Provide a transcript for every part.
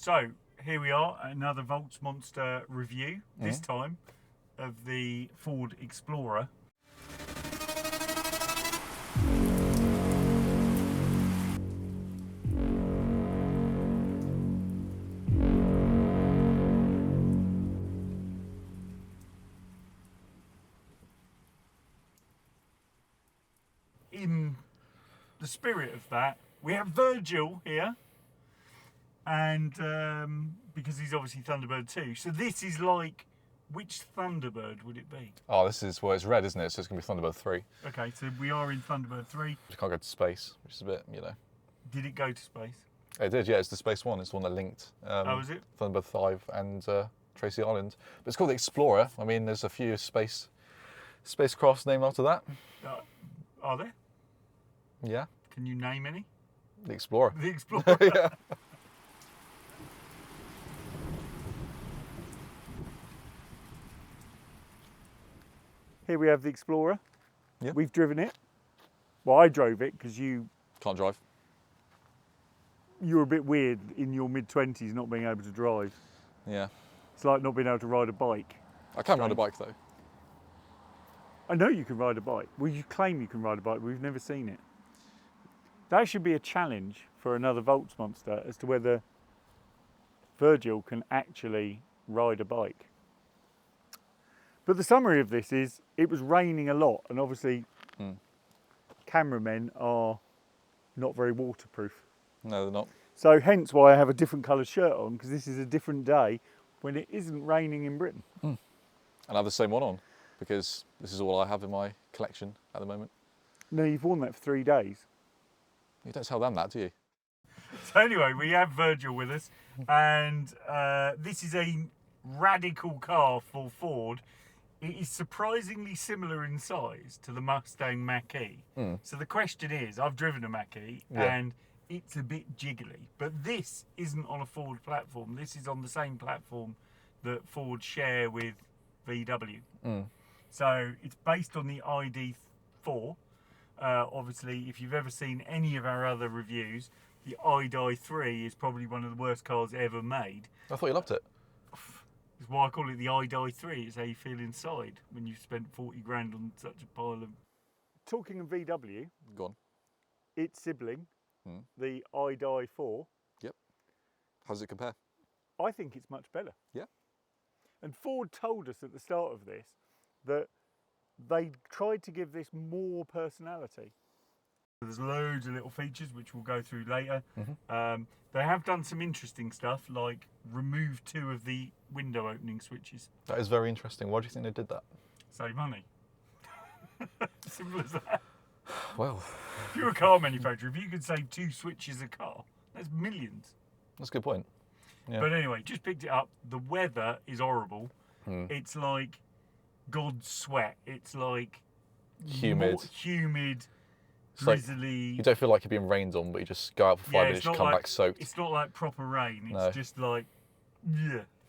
So here we are, another VoltsMonster review, this time of the Ford Explorer. In the spirit of that, we have Virgil here, and because he's obviously Thunderbird 2, so this is like, which Thunderbird would it be? Oh, this is, well, it's red, isn't it? So it's going to be Thunderbird 3. Okay, so we are in Thunderbird 3. We can't go to space, which is a bit, you know. Did it go to space? It did, yeah. It's the space one. It's the one that linked Oh, is it? Thunderbird 5 and Tracy Island. But it's called the Explorer. I mean, there's a few spacecrafts named after that. Are there? Yeah. Can you name any? The Explorer. The Explorer. Yeah. Here we have the Explorer. Yeah. We've driven it. Well, I drove it because you Can't drive. you're a bit weird in your mid-20s not being able to drive. Yeah. It's like not being able to ride a bike. I can ride a bike though. I know you can ride a bike. Well, you claim you can ride a bike, but we've never seen it. That should be a challenge for another VoltsMonster as to whether Virgil can actually ride a bike. But the summary of this is, it was raining a lot, and obviously cameramen are not very waterproof. No, they're not. So hence why I have a different coloured shirt on, because this is a different day when it isn't raining in Britain. And I have the same one on because this is all I have in my collection at the moment. No, you've worn that for 3 days. You don't tell them that, do you? So anyway, we have Virgil with us, and this is a radical car for Ford. It is surprisingly similar in size to the Mustang Mach-E. So the question is, I've driven a Mach-E, and it's a bit jiggly, but this isn't on a Ford platform. This is on the same platform that Ford share with VW. So it's based on the ID4. Obviously, if you've ever seen any of our other reviews, the ID3 is probably one of the worst cars ever made. I thought you loved it. That's why I call it the ID3. It's how you feel inside when you've spent 40 grand on such a pile of... Talking of VW, Go on. its sibling, the ID4, Yep. How does it compare? I think it's much better. Yeah. And Ford told us at the start of this that they tried to give this more personality. There's loads of little features which we'll go through later. They have done some interesting stuff, like remove 2 of the window opening switches. That is very interesting. Why do you think they did that? Save money. Simple as that. Well, If you're a car manufacturer, if you could save 2 switches a car, that's millions. that's a good point. Yeah. But anyway, just picked it up. The weather is horrible. It's like God's sweat. It's like Humid. Humid, It's like, drizzly. you don't feel like you're being rained on, but you just go out for 5 minutes, you come back soaked. It's not like proper rain. It's No. just like,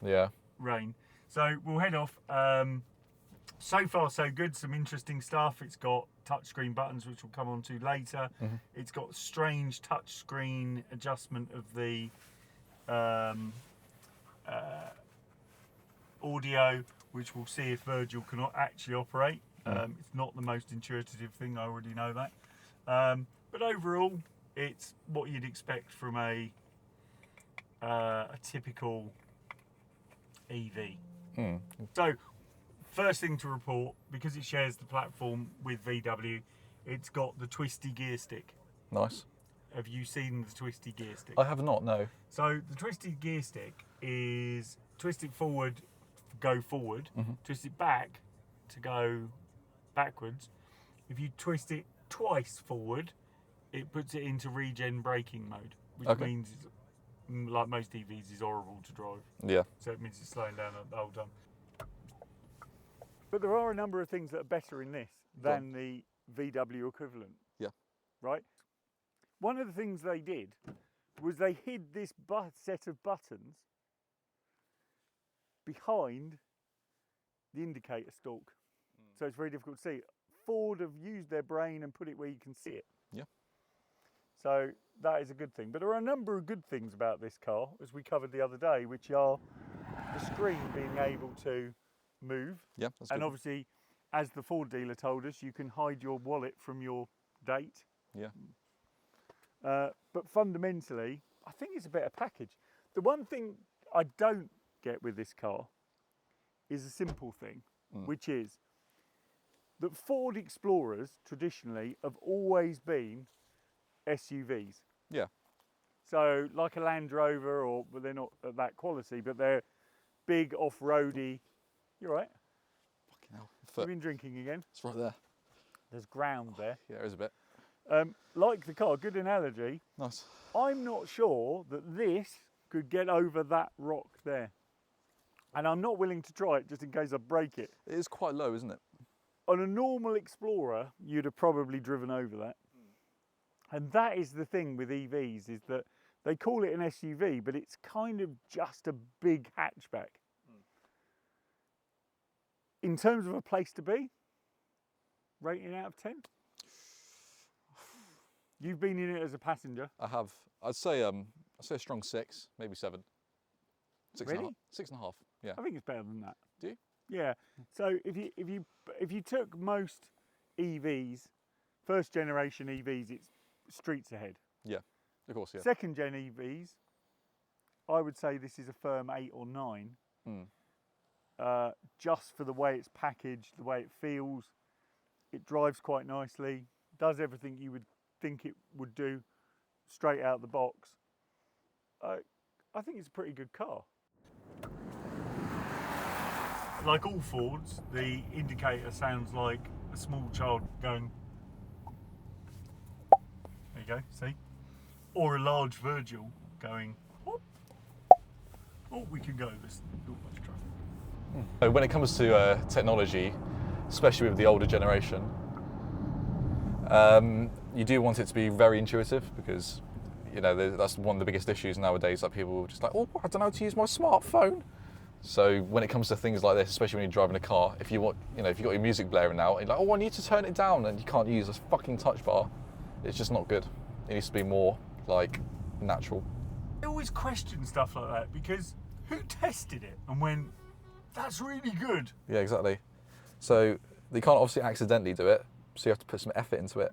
Yeah. rain. So we'll head off. So far so good, some interesting stuff. It's got touchscreen buttons, which we'll come on to later. It's got strange touchscreen adjustment of the audio, which we'll see if Virgil can actually operate. It's not the most intuitive thing, I already know that. But overall, it's what you'd expect from a typical EV. So, first thing to report, because it shares the platform with VW, it's got the twisty gear stick. Nice. Have you seen the twisty gear stick? I have not, no. So the twisty gear stick is twist it forward, go forward, twist it back to go backwards. If you twist it twice forward, it puts it into regen braking mode, which means, like most EVs, is horrible to drive. Yeah. So it means it's slowing down the whole time. But there are a number of things that are better in this than the VW equivalent. Yeah. Right? One of the things they did was they hid this set of buttons behind the indicator stalk. So it's very difficult to see. Ford have used their brain and put it where you can see it. Yeah. So that is a good thing. But there are a number of good things about this car, as we covered the other day, which are the screen being able to move. Yeah, that's And good. obviously, as the Ford dealer told us, you can hide your wallet from your date. Yeah. But fundamentally, I think it's a better package. The one thing I don't get with this car is a simple thing, which is that Ford Explorers traditionally have always been SUVs. Yeah. So like a Land Rover, but they're not at that quality, but they're big off-roady. You're right. Fucking hell. You've Foot. been drinking again. It's right there. There's ground there. Yeah, there is a bit. Like the car, good analogy. Nice. I'm not sure that this could get over that rock there. And I'm not willing to try it just in case I break it. It is quite low, isn't it? On a normal Explorer, you'd have probably driven over that. And that is the thing with EVs, is that they call it an SUV, but it's kind of just a big hatchback. In terms of a place to be, rating out of 10? You've been in it as a passenger. I have. I'd say a strong 6, maybe 7. 6 and a Really? half. 6.5. Yeah. I think it's better than that. Do you? Yeah. So if you took most EVs, first generation EVs, it's streets ahead. Yeah. Of course. Yeah. Second gen EVs, I would say this is a firm 8 or 9. Just for the way it's packaged, the way it feels. It drives quite nicely, does everything you would think it would do straight out the box. I think it's a pretty good car. Like all Fords, the indicator sounds like a small child going, there you go, see? Or a large Virgil going, whoop. Oh, we can go this much traffic. When it comes to technology, especially with the older generation, you do want it to be very intuitive, because you know that's one of the biggest issues nowadays, that people are just like, oh, I don't know how to use my smartphone. So when it comes to things like this, especially when you're driving a car, if you want, you know, if you've got your music blaring out, and you're like, oh, I need to turn it down, and you can't use a fucking touch bar, it's just not good. It needs to be more like natural. I always question stuff like that, because who tested it and went, that's really good? Yeah, exactly. So you can't obviously accidentally do it, so you have to put some effort into it.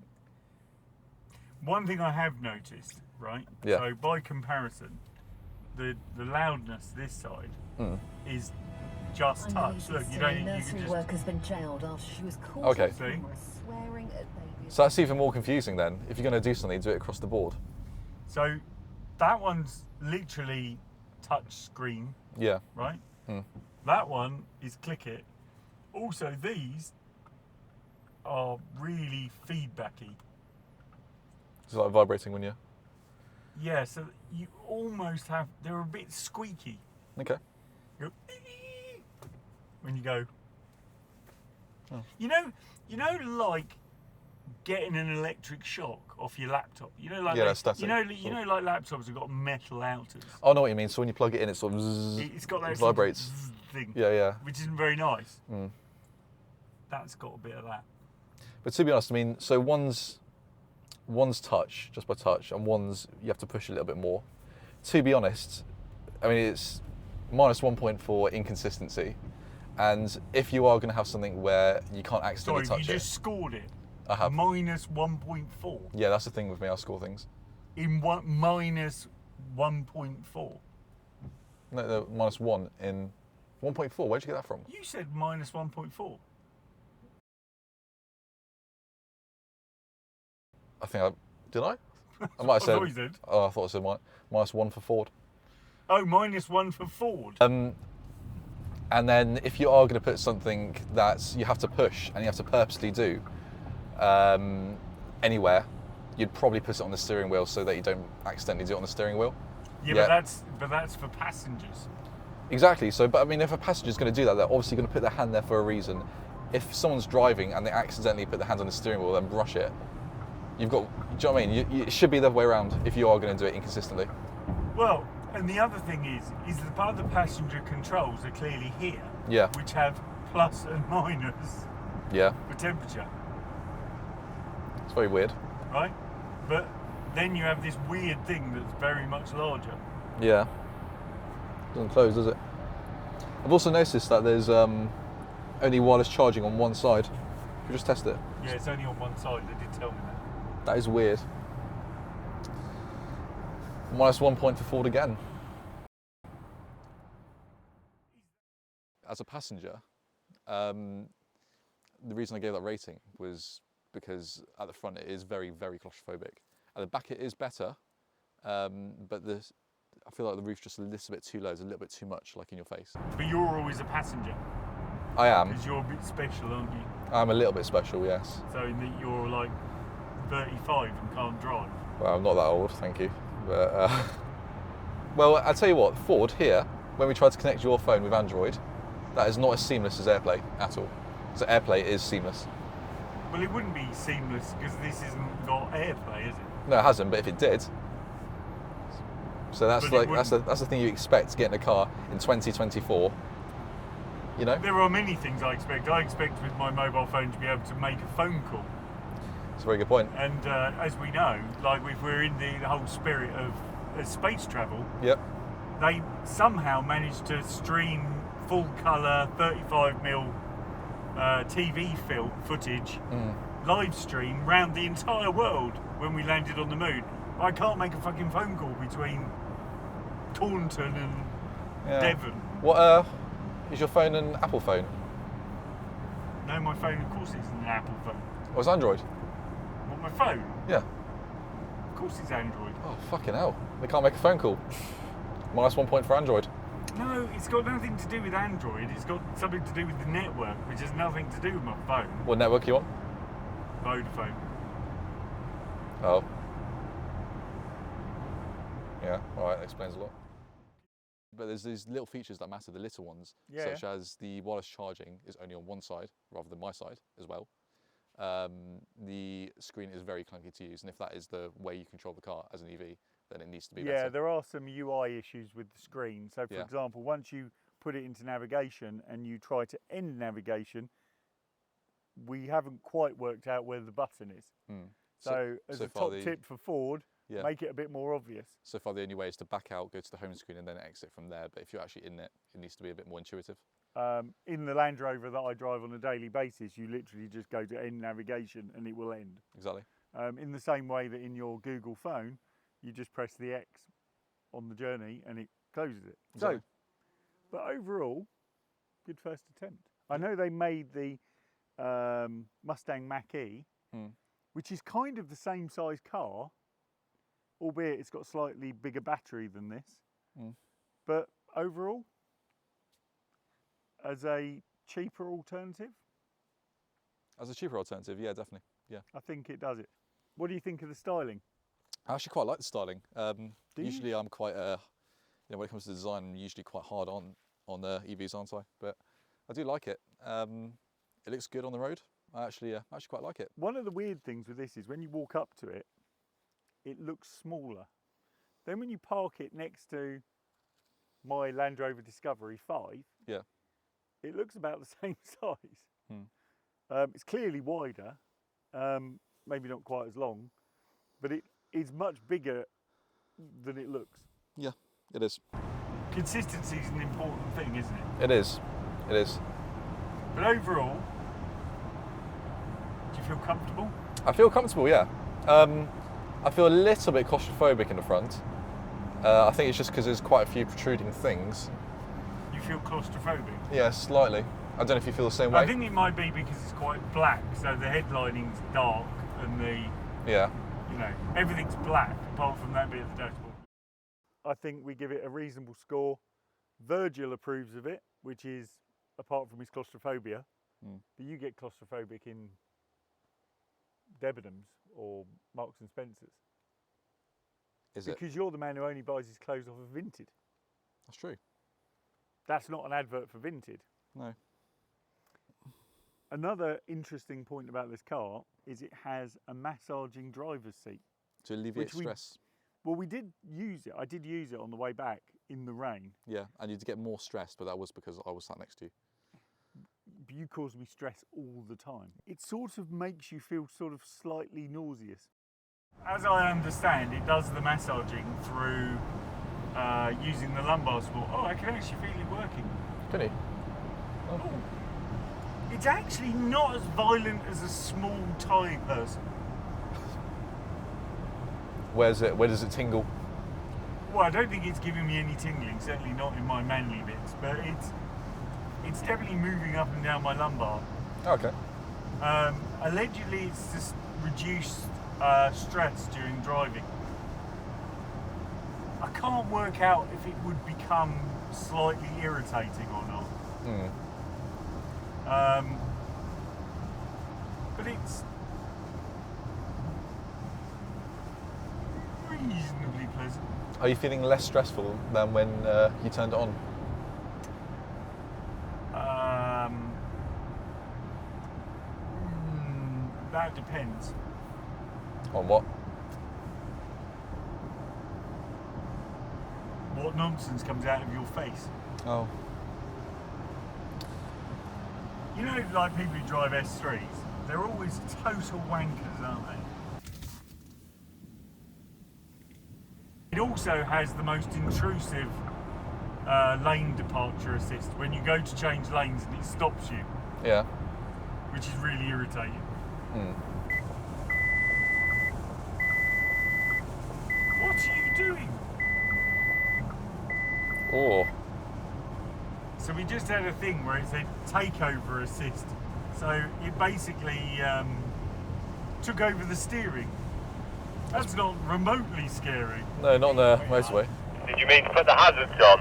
One thing I have noticed, right? Yeah. So by comparison, the loudness this side is just touch. Look, you don't. You Nursery can just. worker's been jailed after she was caught Okay. on camera swearing at babies. So that's even more confusing then. If you're going to do something, do it across the board. So that one's literally touch screen, Yeah. right? That one is click it. Also, these are really feedbacky. It's like vibrating when you. Yeah, so you almost have. They're a bit squeaky. Okay. You go, when you go. Oh. You know, like getting an electric shock off your laptop. You know, like Yeah, they- that's static, you know, like laptops have got metal outers. Oh, I know what you mean. So when you plug it in, it sort of zzz, It's got that it sort of vibrates. zzz thing, Yeah, yeah. which isn't very nice. Mm. That's got a bit of that. But to be honest, I mean, so one's touch, just by touch, and one's you have to push a little bit more. To be honest, I mean, it's -1.4 inconsistency. And if you are going to have something where you can't accidentally Sorry, touch you it, just scored it. I have. -1.4 Yeah, that's the thing with me. I score things. in what -1.4. No, -1 in 1.4. Where'd you get that from? You said -1.4. I think did I? I might have I said. thought you did. Oh, I thought I said -1 for Ford. Oh, -1 for Ford. And then if you are going to put something that you have to push and you have to purposely do anywhere, you'd probably put it on the steering wheel so that you don't accidentally do it on the steering wheel. Yeah, but that's for passengers. Exactly. So, but I mean, if a passenger's going to do that, they're obviously going to put their hand there for a reason. If someone's driving and they accidentally put their hand on the steering wheel and brush it, you've got. Do you know what I mean? It should be the other way around if you are going to do it inconsistently. Well, and the other thing is the part of the passenger controls are clearly here, Yeah. which have plus and minus Yeah. for temperature, It's very weird. right? But then you have this weird thing that's very much larger. Yeah. Doesn't close, does it? I've also noticed that there's only wireless charging on one side. Should we just test it? Yeah, it's only on one side. They did tell me that. That is weird. -1 point for Ford again. As a passenger, the reason I gave that rating was because at the front it is very, very claustrophobic. At the back it is better, but I feel like the roof's just a little bit too low. It's a little bit too much, like in your face. But you're always a passenger. I am. Because you're a bit special, aren't you? I'm a little bit special, yes. So in that you're like 35 and can't drive. Well, I'm not that old, thank you. But, well, I'll tell you what, Ford here, when we tried to connect your phone with Android, that is not as seamless as AirPlay at all. So AirPlay is seamless. Well, it wouldn't be seamless because this isn't got AirPlay, is it? No, it hasn't, but if it did. So that's But like that's the thing you expect to get in a car in 2024. You know? There are many things I expect. I expect with my mobile phone to be able to make a phone call. It's a very good point. And as we know, like if we're in the whole spirit of space travel, Yep. they somehow managed to stream full colour 35mm TV footage, live stream round the entire world when we landed on the moon. I can't make a fucking phone call between Taunton and Devon. What is your phone an Apple phone? No, my phone, of course, isn't an Apple phone. Or is Android? What, my phone? Yeah. Of course it's Android. Oh, fucking hell. They can't make a phone call. -1 point for Android. No, it's got nothing to do with Android. It's got something to do with the network, which has nothing to do with my phone. What network you on? Vodafone. Oh. Yeah, alright, that explains a lot. But there's these little features that matter, the little ones, such as the wireless charging is only on one side rather than my side as well. The screen is very clunky to use, and if that is the way you control the car as an EV, then it needs to be better. Yeah, there are some UI issues with the screen. So, for example, once you put it into navigation and you try to end navigation, we haven't quite worked out where the button is. So as a top tip for Ford, make it a bit more obvious. So far the only way is to back out, go to the home screen and then exit from there. But if you're actually in it, it needs to be a bit more intuitive. In the Land Rover that I drive on a daily basis, you literally just go to end navigation and it will end. Exactly. In the same way that in your Google phone, you just press the X on the journey and it closes it. Exactly. So, but overall, good first attempt. I know they made the Mustang Mach-E, which is kind of the same size car, albeit it's got a slightly bigger battery than this. But overall, as a cheaper alternative? As a cheaper alternative, yeah, definitely. Yeah. I think it does it. What do you think of the styling? I actually quite like the styling. Usually you? I'm quite, when it comes to design, I'm usually quite hard on EVs, aren't I? But I do like it. It looks good on the road. I actually quite like it. One of the weird things with this is when you walk up to it, it looks smaller. Then when you park it next to my Land Rover Discovery 5, it looks about the same size. It's clearly wider, maybe not quite as long, but it is much bigger than it looks. Yeah, it is. Consistency is an important thing, isn't it? It is. It is. But overall, do you feel comfortable? I feel comfortable, yeah. I feel a little bit claustrophobic in the front. I think it's just because there's quite a few protruding things. You feel claustrophobic? Yeah, slightly. I don't know if you feel the same way. I think it might be because it's quite black, so the headlining's dark and everything's black apart from that bit of the dashboard. I think we give it a reasonable score. Virgil approves of it, which is apart from his claustrophobia. But you get claustrophobic in Debenhams or Marks and Spencer's. Is it? Because you're the man who only buys his clothes off of Vinted. That's true. That's not an advert for Vinted. No. Another interesting point about this car is it has a massaging driver's seat. To alleviate stress. We did use it. I did use it on the way back in the rain. Yeah, and you did get more stressed, but that was because I was sat next to you. You cause me stress all the time. It sort of makes you feel sort of slightly nauseous. As I understand, it does the massaging through using the lumbar support. Oh, I can actually feel it working. Can you? Oh. It's actually not as violent as a small Thai person. Where does it tingle? Well, I don't think it's giving me any tingling, certainly not in my manly bits, but it's definitely moving up and down my lumbar. Okay. Allegedly, it's just reduced stress during driving. I can't work out if it would become slightly irritating or not. But it's reasonably pleasant. Are you feeling less stressful than when you turned it on? That depends. On what? What nonsense comes out of your face? Oh. You know, like people who drive S3s, they're always total wankers, aren't they? It also has the most intrusive lane departure assist when you go to change lanes and it stops you. Yeah. Which is really irritating. What are you doing? Oh. So we just had a thing where it said takeover assist. So it basically took over the steering. That's not remotely scary. No, not on the motorway. Did you mean to put the hazards on?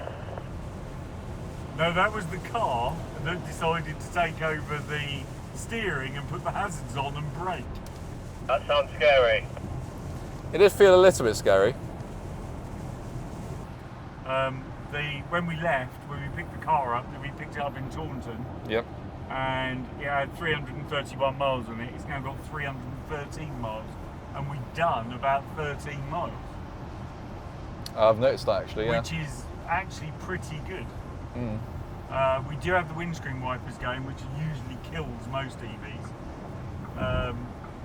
No, that was the car that decided to take over the steering and put the hazards on and brake. That sounds scary. It did feel a little bit scary. When we left, when we picked the car up, we picked it up in Taunton. Yep. And it had 331 miles on it. It's now got 313 miles. And we've done about 13 miles. I've noticed that actually, yeah. Which is actually pretty good. We do have the windscreen wipers going, which usually kills most EVs.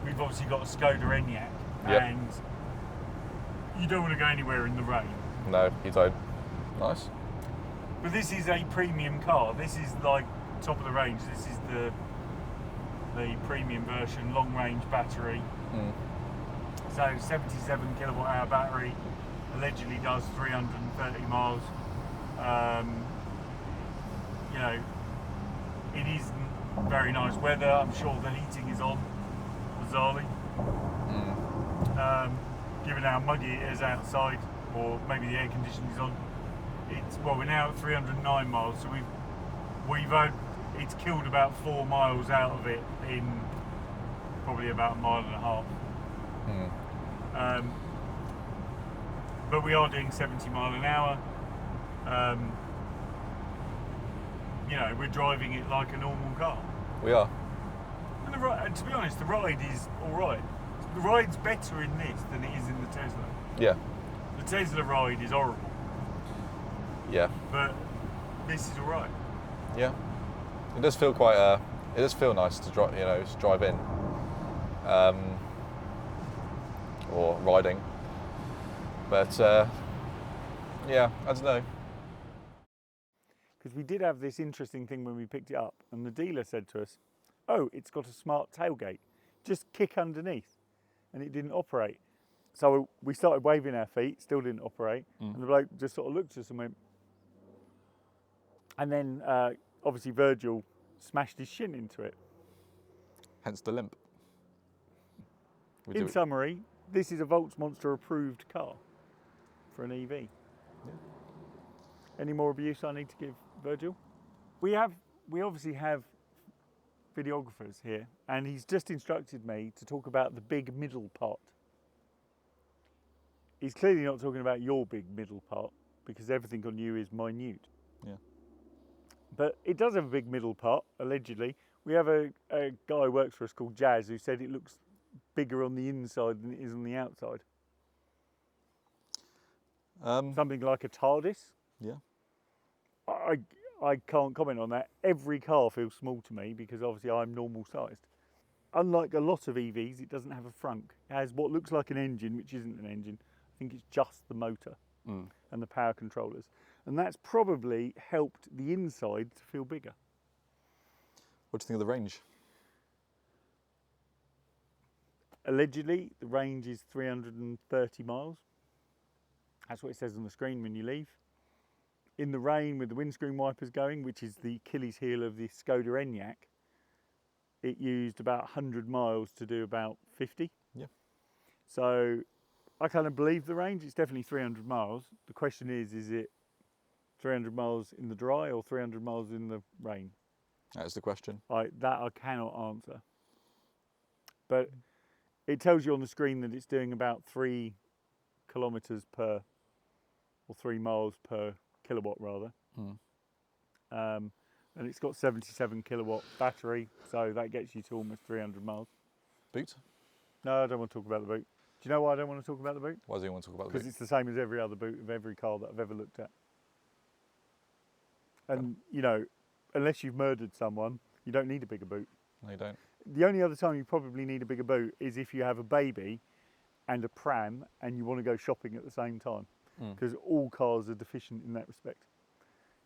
We've obviously got a Skoda Enyaq, Yep. and you don't want to go anywhere in the rain. No, you don't. Nice. But this is a premium car. This is like top of the range. This is the premium version, long range battery. So 77 kilowatt hour battery, allegedly does 330 miles. You know, it is very nice weather. I'm sure the heating is on, bizarrely. Given how muggy it is outside, or maybe the air conditioning is on. We're now at 309 miles, so it's killed about 4 miles out of it in probably about a mile and a half. But we are doing 70 mile an hour. You know, we're driving it like a normal car. We are. And to be honest, the ride is all right. The ride's better in this than it is in the Tesla. Yeah. The Tesla ride is horrible, Yeah. but this is all right. Yeah. It does feel quite. It does feel nice to drive. You know, to drive in. Or riding. But yeah, I don't know. Because we did have this interesting thing when we picked it up, and the dealer said to us, "Oh, it's got a smart tailgate. Just kick underneath," and it didn't operate. So we started waving our feet, still didn't operate, and the bloke just sort of looked at us and went. And then obviously Virgil smashed his shin into it. Hence the limp. In summary, this is a VoltsMonster approved car for an EV. Yeah. Any more abuse I need to give Virgil? We obviously have videographers here, and he's just instructed me to talk about the big middle part. He's clearly not talking about your big middle part, because everything on you is minute. Yeah. But it does have a big middle part, allegedly. We have a guy who works for us called Jazz who said it looks bigger on the inside than it is on the outside. Something like a TARDIS. Yeah. I can't comment on that. Every car feels small to me because obviously I'm normal sized. unlike a lot of EVs, it doesn't have a frunk. It has what looks like an engine, which isn't an engine. I think it's just the motor and the power controllers. And that's probably helped the inside to feel bigger. What do you think of the range? Allegedly, the range is 330 miles. That's what it says on the screen when you leave. In the rain with the windscreen wipers going, which is the Achilles heel of the Skoda Enyaq, it used about 100 miles to do about 50. Yeah. So I kind of believe the range. It's definitely 300 miles. The question is it 300 miles in the dry or 300 miles in the rain? That's the question. That I cannot answer. But it tells you on the screen that it's doing about 3 kilometres per, or 3 miles per kilowatt rather. And it's got 77 kilowatt battery, so that gets you to almost 300 miles. Boot? No, I don't want to talk about the boot. Do you know why I don't want to talk about the boot? Why do you want to talk about the boot? Because it's the same as every other boot of every car that I've ever looked at. And, you know, unless you've murdered someone, you don't need a bigger boot. No, you don't. The only other time you probably need a bigger boot is if you have a baby and a pram and you want to go shopping at the same time. Because all cars are deficient in that respect.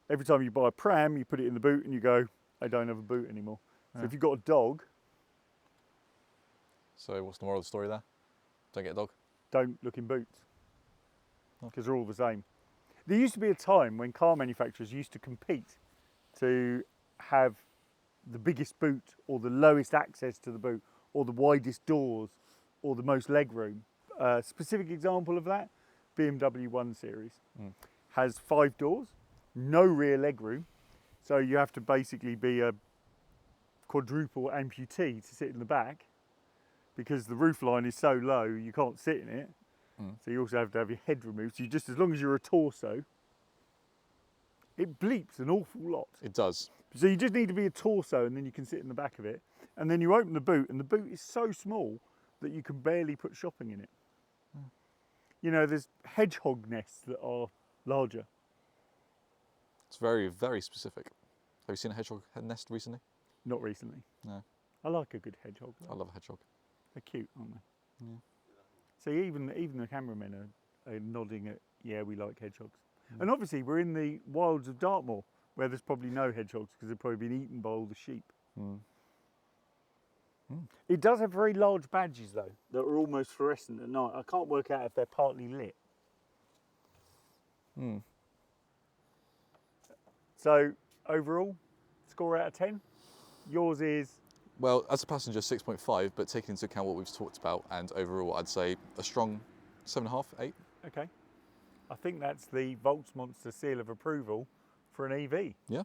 Every time you buy a pram, you put it in the boot and you go, I don't have a boot anymore. So if you've got a dog, So what's the moral of the story there? Don't get a dog. don't look in boots. Because they're all the same. There used to be a time when car manufacturers used to compete to have the biggest boot or the lowest access to the boot or the widest doors or the most legroom. Specific example of that, BMW 1 Series has 5 doors, no rear legroom, so you have to basically be a quadruple amputee to sit in the back because the roof line is so low you can't sit in it. So you also have to have your head removed. So you just, as long as you're a torso, it bleeps an awful lot. It does. So you just need to be a torso and then you can sit in the back of it. And then you open the boot and the boot is so small that you can barely put shopping in it. You know, there's hedgehog nests that are larger. It's very, very specific. Have you seen a hedgehog nest recently? Not recently. No. I like a good hedgehog. I love a hedgehog. They're cute, aren't they? Yeah. So even the cameramen are nodding at, yeah, we like hedgehogs. And obviously we're in the wilds of Dartmoor where there's probably no hedgehogs because they've probably been eaten by all the sheep. It does have very large badges though that are almost fluorescent at night. I can't work out if they're partly lit. So overall, score out of 10. Yours is Well, as a passenger, 6.5, but taking into account what we've talked about, and overall, I'd say a strong 7.5, 8. okay. I think that's the VoltsMonster seal of approval for an EV. Yeah.